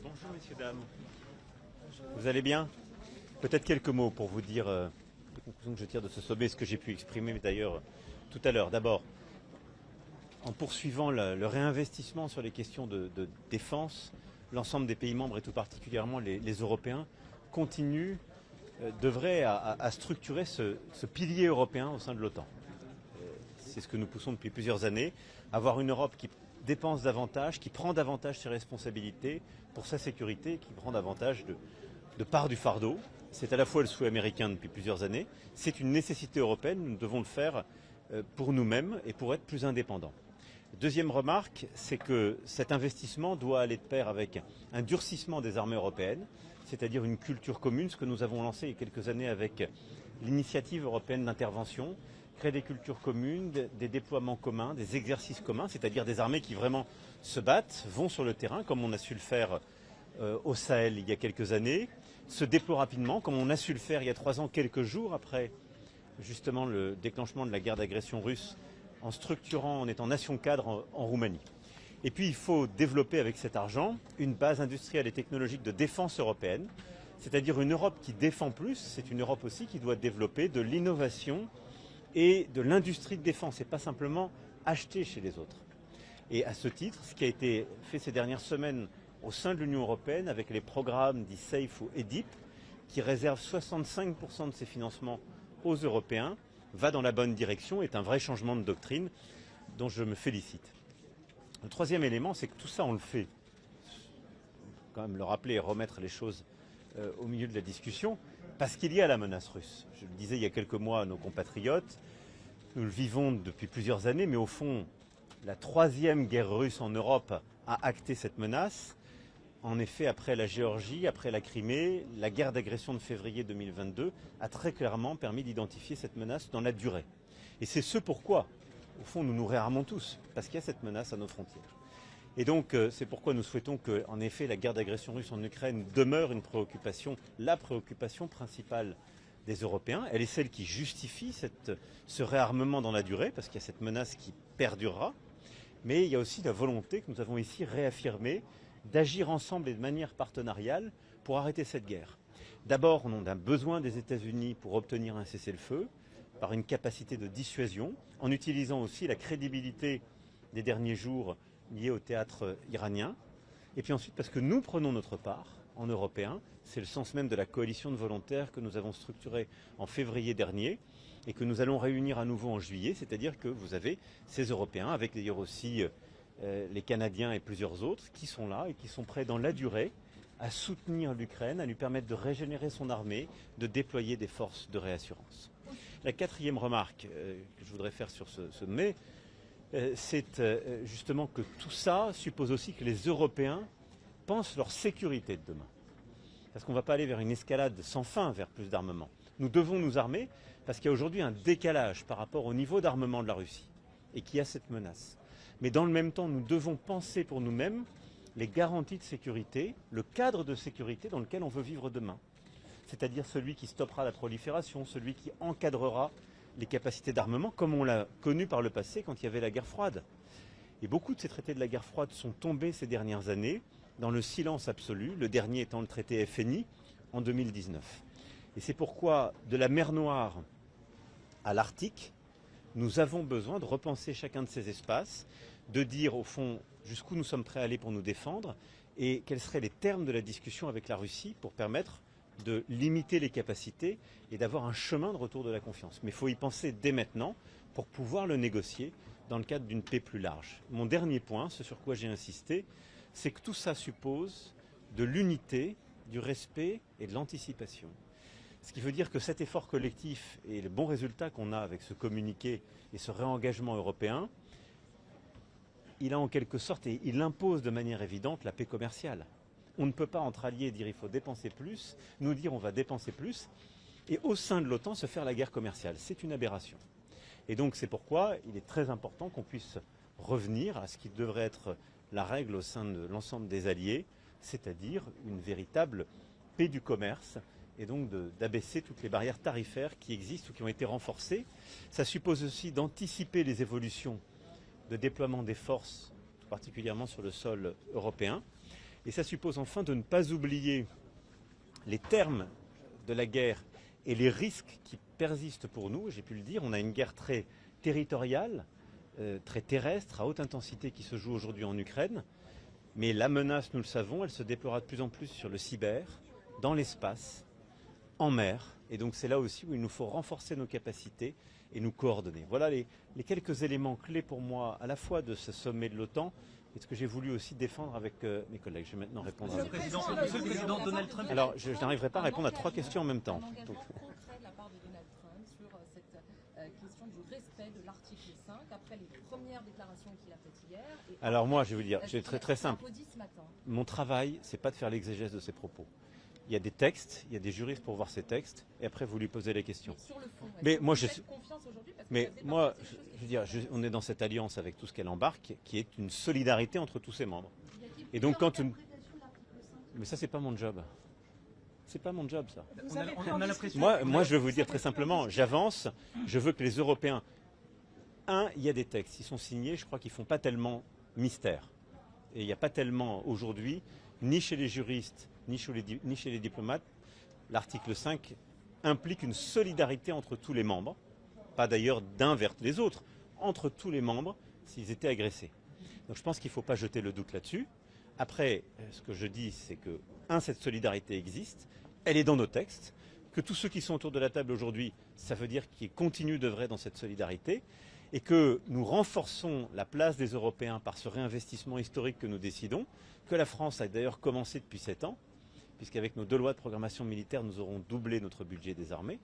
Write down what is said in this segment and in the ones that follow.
Bonjour messieurs, dames. Vous allez bien? Peut-être quelques mots pour vous dire les conclusions que je tire de ce sommet, ce que j'ai pu exprimer d'ailleurs tout à l'heure. D'abord, en poursuivant le réinvestissement sur les questions de défense, l'ensemble des pays membres et tout particulièrement les Européens continuent d'œuvrer à structurer ce pilier européen au sein de l'OTAN. C'est ce que nous poussons depuis plusieurs années, avoir une Europe qui dépense davantage, qui prend davantage ses responsabilités pour sa sécurité, qui prend davantage de part du fardeau. C'est à la fois le souhait américain depuis plusieurs années, c'est une nécessité européenne, nous devons le faire pour nous-mêmes et pour être plus indépendants. Deuxième remarque, c'est que cet investissement doit aller de pair avec un durcissement des armées européennes, c'est-à-dire une culture commune, ce que nous avons lancé il y a quelques années avec l'initiative européenne d'intervention, créer des cultures communes, des déploiements communs, des exercices communs, c'est-à-dire des armées qui vraiment se battent, vont sur le terrain, comme on a su le faire au Sahel il y a quelques années, se déploient rapidement, comme on a su le faire il y a 3 ans, quelques jours après justement le déclenchement de la guerre d'agression russe, en structurant, en étant nation cadre en Roumanie. Et puis il faut développer avec cet argent une base industrielle et technologique de défense européenne, c'est-à-dire une Europe qui défend plus, c'est une Europe aussi qui doit développer de l'innovation et de l'industrie de défense, et pas simplement acheter chez les autres. Et à ce titre, ce qui a été fait ces dernières semaines au sein de l'Union européenne avec les programmes dits SAFE ou EDIP, qui réservent 65% de ses financements aux Européens, va dans la bonne direction, est un vrai changement de doctrine dont je me félicite. Le troisième élément, c'est que tout ça, on le fait. Quand même le rappeler et remettre les choses au milieu de la discussion, parce qu'il y a la menace russe. Je le disais il y a quelques mois à nos compatriotes, nous le vivons depuis plusieurs années, mais au fond, la troisième guerre russe en Europe a acté cette menace. En effet, après la Géorgie, après la Crimée, la guerre d'agression de février 2022 a très clairement permis d'identifier cette menace dans la durée. Et c'est ce pourquoi, au fond, nous nous réarmons tous, parce qu'il y a cette menace à nos frontières. Et donc, c'est pourquoi nous souhaitons que, en effet, la guerre d'agression russe en Ukraine demeure une préoccupation, la préoccupation principale des Européens. Elle est celle qui justifie ce réarmement dans la durée, parce qu'il y a cette menace qui perdurera. Mais il y a aussi la volonté que nous avons ici réaffirmée d'agir ensemble et de manière partenariale pour arrêter cette guerre. D'abord, on a besoin des États-Unis pour obtenir un cessez-le-feu, par une capacité de dissuasion, en utilisant aussi la crédibilité des derniers jours liée au théâtre iranien. Et puis ensuite, parce que nous prenons notre part, en Européens, c'est le sens même de la coalition de volontaires que nous avons structurée en février dernier et que nous allons réunir à nouveau en juillet, c'est-à-dire que vous avez ces Européens, avec d'ailleurs aussi les Canadiens et plusieurs autres, qui sont là et qui sont prêts dans la durée à soutenir l'Ukraine, à lui permettre de régénérer son armée, de déployer des forces de réassurance. La quatrième remarque que je voudrais faire sur ce sommet, c'est justement que tout ça suppose aussi que les Européens pensent leur sécurité de demain. Parce qu'on ne va pas aller vers une escalade sans fin vers plus d'armement. Nous devons nous armer parce qu'il y a aujourd'hui un décalage par rapport au niveau d'armement de la Russie et qu'il y a cette menace. Mais dans le même temps, nous devons penser pour nous-mêmes les garanties de sécurité, le cadre de sécurité dans lequel on veut vivre demain. C'est-à-dire celui qui stoppera la prolifération, celui qui encadrera les capacités d'armement, comme on l'a connu par le passé quand il y avait la guerre froide. Et beaucoup de ces traités de la guerre froide sont tombés ces dernières années dans le silence absolu, le dernier étant le traité FNI en 2019. Et c'est pourquoi, de la mer Noire à l'Arctique, nous avons besoin de repenser chacun de ces espaces, de dire au fond jusqu'où nous sommes prêts à aller pour nous défendre et quels seraient les termes de la discussion avec la Russie pour permettre de limiter les capacités et d'avoir un chemin de retour de la confiance. Mais il faut y penser dès maintenant pour pouvoir le négocier dans le cadre d'une paix plus large. Mon dernier point, ce sur quoi j'ai insisté, c'est que tout ça suppose de l'unité, du respect et de l'anticipation. Ce qui veut dire que cet effort collectif et le bon résultat qu'on a avec ce communiqué et ce réengagement européen, il a en quelque sorte, et il impose de manière évidente, la paix commerciale. On ne peut pas entre alliés dire il faut dépenser plus, nous dire on va dépenser plus, et au sein de l'OTAN se faire la guerre commerciale. C'est une aberration. Et donc c'est pourquoi il est très important qu'on puisse revenir à ce qui devrait être la règle au sein de l'ensemble des alliés, c'est-à-dire une véritable paix du commerce, et donc d'abaisser toutes les barrières tarifaires qui existent ou qui ont été renforcées. Ça suppose aussi d'anticiper les évolutions de déploiement des forces, tout particulièrement sur le sol européen. Et ça suppose enfin de ne pas oublier les termes de la guerre et les risques qui persistent pour nous. J'ai pu le dire, on a une guerre très territoriale, très terrestre, à haute intensité qui se joue aujourd'hui en Ukraine. Mais la menace, nous le savons, elle se déploiera de plus en plus sur le cyber, dans l'espace, en mer. Et donc c'est là aussi où il nous faut renforcer nos capacités et nous coordonner. Voilà les quelques éléments clés pour moi, à la fois de ce sommet de l'OTAN et ce que j'ai voulu aussi défendre avec mes collègues. Je vais maintenant répondre à vous. Monsieur le Président Donald Trump. Alors, je n'arriverai pas à répondre à 3 questions en même temps. Un engagement concret de la part de Donald Trump sur cette question du respect de l'article 5 après les premières déclarations qu'il a faites hier. Alors moi, je vais vous dire, c'est très simple. Ce matin. Mon travail, c'est pas de faire l'exégèse de ses propos. Il y a des textes, il y a des juristes pour voir ces textes, et après vous lui posez les questions. Mais sur le fond, mais moi, je suis. veux dire, on est dans cette alliance avec tout ce qu'elle embarque, qui est une solidarité entre tous ses membres. Et donc quand une... Mais ça, c'est pas mon job. C'est pas mon job, ça. On a l'impression. Moi, je vais vous dire très simplement, j'avance. Je veux que les Européens. Il y a des textes, ils sont signés. Je crois qu'ils font pas tellement mystère. Et il n'y a pas tellement aujourd'hui, ni chez les juristes, ni chez les diplomates, l'article 5 implique une solidarité entre tous les membres, pas d'ailleurs d'un vers les autres, entre tous les membres s'ils étaient agressés. Donc je pense qu'il ne faut pas jeter le doute là-dessus. Après, ce que je dis, c'est que, cette solidarité existe, elle est dans nos textes, que tous ceux qui sont autour de la table aujourd'hui, ça veut dire qu'ils continuent d'œuvrer dans cette solidarité, et que nous renforçons la place des Européens par ce réinvestissement historique que nous décidons, que la France a d'ailleurs commencé depuis 7 ans, puisqu'avec nos 2 lois de programmation militaire, nous aurons doublé notre budget des armées.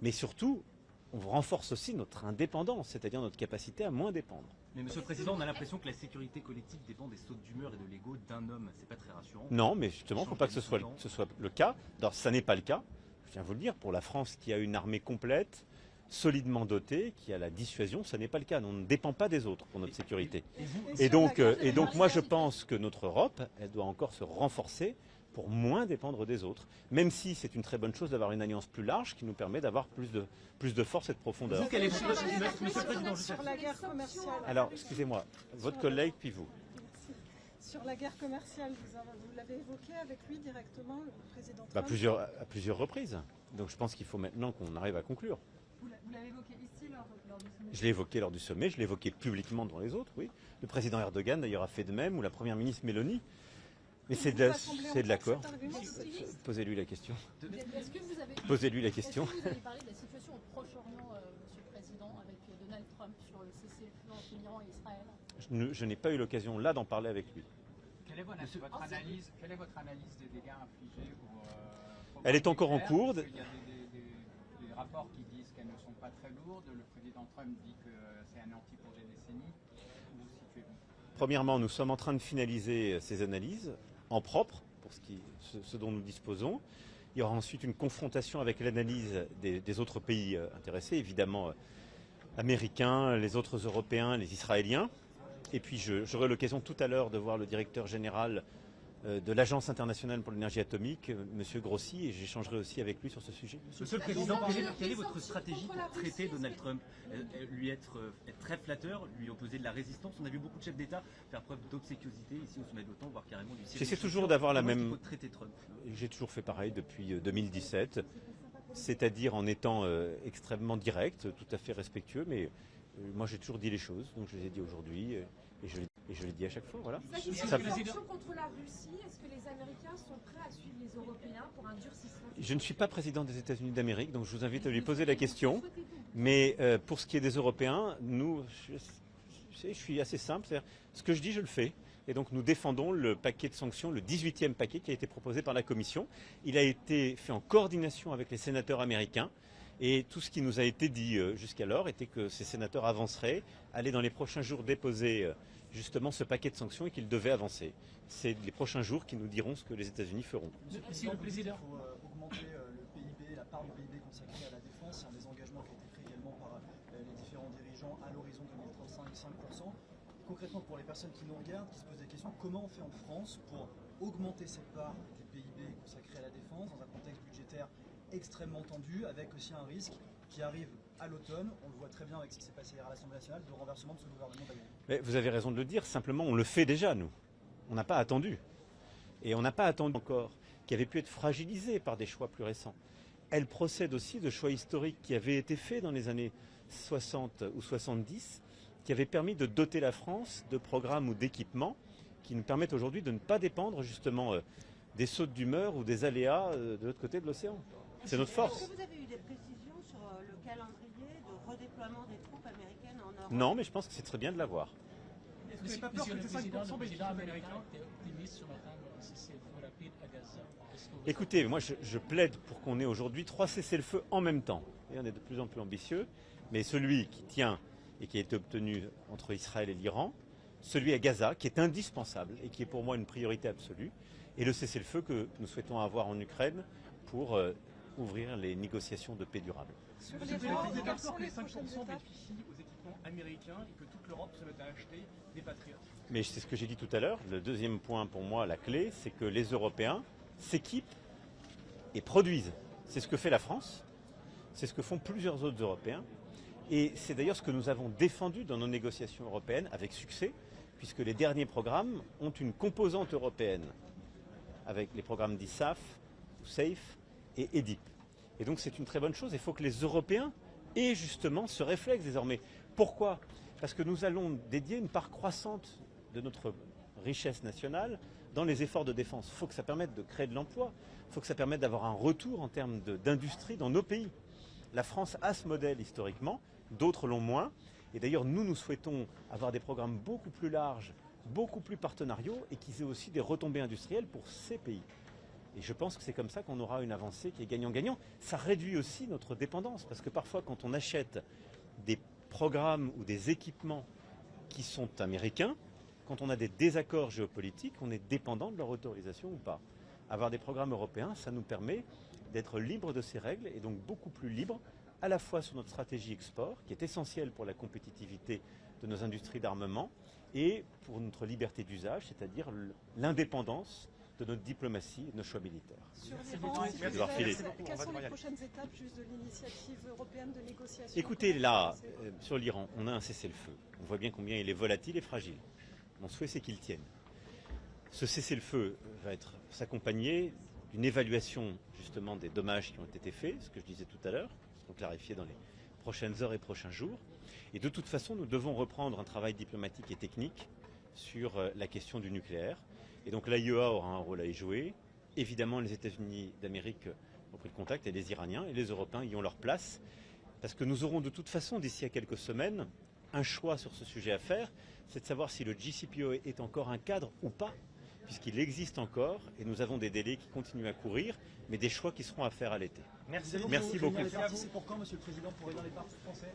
Mais surtout, on renforce aussi notre indépendance, c'est-à-dire notre capacité à moins dépendre. Mais Monsieur le Président, on a l'impression que la sécurité collective dépend des sautes d'humeur et de l'ego d'un homme. C'est pas très rassurant. Non, mais justement, il ne faut pas que ce soit le cas. Alors, ça n'est pas le cas. Je viens vous le dire, pour la France qui a une armée complète, solidement dotée, qui a la dissuasion, ça n'est pas le cas. On ne dépend pas des autres pour notre sécurité. Et donc moi, je pense que notre Europe, elle doit encore se renforcer pour moins dépendre des autres, même si c'est une très bonne chose d'avoir une alliance plus large qui nous permet d'avoir plus de force et de profondeur. Vous, quel est votre... Monsieur le Président, sur la guerre commerciale. Alors, excusez-moi, votre collègue, puis vous. Merci. Sur la guerre commerciale, vous l'avez évoqué avec lui directement, le président Trump À plusieurs reprises. Donc je pense qu'il faut maintenant qu'on arrive à conclure. Vous l'avez évoqué ici lors du sommet. Je l'ai évoqué lors du sommet, je l'ai évoqué publiquement devant les autres, oui. Le président Erdogan d'ailleurs a fait de même, ou la première ministre Mélanie. Mais c'est de l'accord. Posez-lui la question. Posez-lui la question. Est-ce que vous avez parlé de la situation au Proche-Orient, Monsieur le Président, avec Donald Trump sur le cessez-le-feu entre l'Iran et Israël? Je n'ai pas eu l'occasion là d'en parler avec lui. Quelle est votre analyse des dégâts infligés Elle est encore en cours. Il y a des rapports qui disent qu'elles ne sont pas très lourdes. Le président Trump dit que c'est anéanti pour des décennies. Où vous situez-vous? Premièrement, nous sommes en train de finaliser ces analyses en propre, pour ce dont nous disposons. Il y aura ensuite une confrontation avec l'analyse des autres pays intéressés, évidemment américains, les autres Européens, les Israéliens. Et puis j'aurai l'occasion tout à l'heure de voir le directeur général de l'Agence internationale pour l'énergie atomique, M. Grossi, et j'échangerai aussi avec lui sur ce sujet. Monsieur le Président, quelle est votre stratégie pour traiter Donald Trump? Lui être très flatteur, lui opposer de la résistance? On a vu beaucoup de chefs d'État faire preuve d'obséquiosité ici au sommet de l'OTAN, voire carrément lui tirer. J'essaie toujours d'avoir la même... Il faut traiter Trump. J'ai toujours fait pareil depuis 2017, c'est-à-dire en étant extrêmement direct, tout à fait respectueux, mais moi j'ai toujours dit les choses, donc je les ai dit aujourd'hui. Et je l'ai dit à chaque fois, voilà. Sur la sanction contre la Russie, est-ce que les Américains sont prêts à suivre les Européens pour un durcissement? Je ne suis pas président des États-Unis d'Amérique, donc je vous invite à lui poser la question. Mais pour ce qui est des Européens, je suis assez simple. Ce que je dis, je le fais. Et donc nous défendons le paquet de sanctions, le 18e paquet qui a été proposé par la Commission. Il a été fait en coordination avec les sénateurs américains. Et tout ce qui nous a été dit jusqu'alors était que ces sénateurs avanceraient, allaient dans les prochains jours déposer justement ce paquet de sanctions et qu'ils devaient avancer. C'est les prochains jours qui nous diront ce que les États-Unis feront. Monsieur le Président, il faut augmenter le PIB, la part du PIB consacrée à la défense. C'est un des engagements qui a été pris également par les différents dirigeants à l'horizon 2035, 5%. Concrètement, pour les personnes qui nous regardent, qui se posent des questions, comment on fait en France pour augmenter cette part du PIB consacrée à la défense dans un contexte budgétaire extrêmement tendu, avec aussi un risque qui arrive à l'automne. On le voit très bien avec ce qui s'est passé hier à l'Assemblée nationale, de renversement de ce gouvernement Bayrou. Mais vous avez raison de le dire, simplement on le fait déjà, nous. On n'a pas attendu. Et on n'a pas attendu encore, qui avait pu être fragilisé par des choix plus récents. Elle procède aussi de choix historiques qui avaient été faits dans les années 60 ou 70, qui avaient permis de doter la France de programmes ou d'équipements qui nous permettent aujourd'hui de ne pas dépendre justement des sautes d'humeur ou des aléas de l'autre côté de l'océan. C'est notre force. Est-ce que vous avez eu des précisions sur le calendrier de redéploiement des troupes américaines en Europe? Non, mais je pense que c'est très bien de l'avoir. Est-ce que c'est pas peur que ces 5% Le président américain est optimiste sur l'atteinte d'un cessez-le-feu rapide à Gaza. Écoutez, moi je plaide pour qu'on ait aujourd'hui 3 cessez-le-feu en même temps. Et on est de plus en plus ambitieux, mais celui qui tient et qui a été obtenu entre Israël et l'Iran, celui à Gaza, qui est indispensable et qui est pour moi une priorité absolue, et le cessez-le-feu que nous souhaitons avoir en Ukraine pour ouvrir les négociations de paix durable. Sur Monsieur le l'Iran, Président, quelles vous sont que les les 5% prochaines étapes? bénéficient aux équipements américains et que toute l'Europe se met à acheter des patriotes. Mais c'est ce que j'ai dit tout à l'heure. Le deuxième point pour moi, la clé, c'est que les Européens s'équipent et produisent. C'est ce que fait la France, c'est ce que font plusieurs autres Européens. Et c'est d'ailleurs ce que nous avons défendu dans nos négociations européennes avec succès, puisque les derniers programmes ont une composante européenne, avec les programmes d'ISAF, SAFE et EDIP. Et donc c'est une très bonne chose. Il faut que les Européens aient justement ce réflexe désormais. Pourquoi ? Parce que nous allons dédier une part croissante de notre richesse nationale dans les efforts de défense. Il faut que ça permette de créer de l'emploi, il faut que ça permette d'avoir un retour en termes d'industrie dans nos pays. La France a ce modèle historiquement, d'autres l'ont moins. Et d'ailleurs, nous souhaitons avoir des programmes beaucoup plus larges, beaucoup plus partenariaux et qui aient aussi des retombées industrielles pour ces pays. Et je pense que c'est comme ça qu'on aura une avancée qui est gagnant-gagnant. Ça réduit aussi notre dépendance, parce que parfois quand on achète des programmes ou des équipements qui sont américains, quand on a des désaccords géopolitiques, on est dépendant de leur autorisation ou pas. Avoir des programmes européens, ça nous permet d'être libre de ces règles et donc beaucoup plus libre à la fois sur notre stratégie export, qui est essentielle pour la compétitivité de nos industries d'armement, et pour notre liberté d'usage, c'est-à-dire l'indépendance de notre diplomatie et de nos choix militaires. Sur l'Iran, quelles sont les prochaines étapes juste de l'initiative européenne de négociation? Écoutez, là, sur l'Iran, on a un cessez-le-feu. On voit bien combien il est volatile et fragile. Mon souhait, c'est qu'il tienne. Ce cessez-le-feu va s'accompagner d'une évaluation justement des dommages qui ont été faits, ce que je disais tout à l'heure, qui seront clarifiés dans les prochaines heures et prochains jours. Et de toute façon, nous devons reprendre un travail diplomatique et technique sur la question du nucléaire. Et donc l'AIEA aura un rôle à y jouer. Évidemment, les États-Unis d'Amérique ont pris le contact, et les Iraniens et les Européens y ont leur place. Parce que nous aurons de toute façon, d'ici à quelques semaines, un choix sur ce sujet à faire, c'est de savoir si le JCPOA est encore un cadre ou pas, puisqu'il existe encore, et nous avons des délais qui continuent à courir, mais des choix qui seront à faire à l'été. Merci beaucoup. Merci beaucoup. C'est pour quand, Monsieur le Président, pour aider les partis français?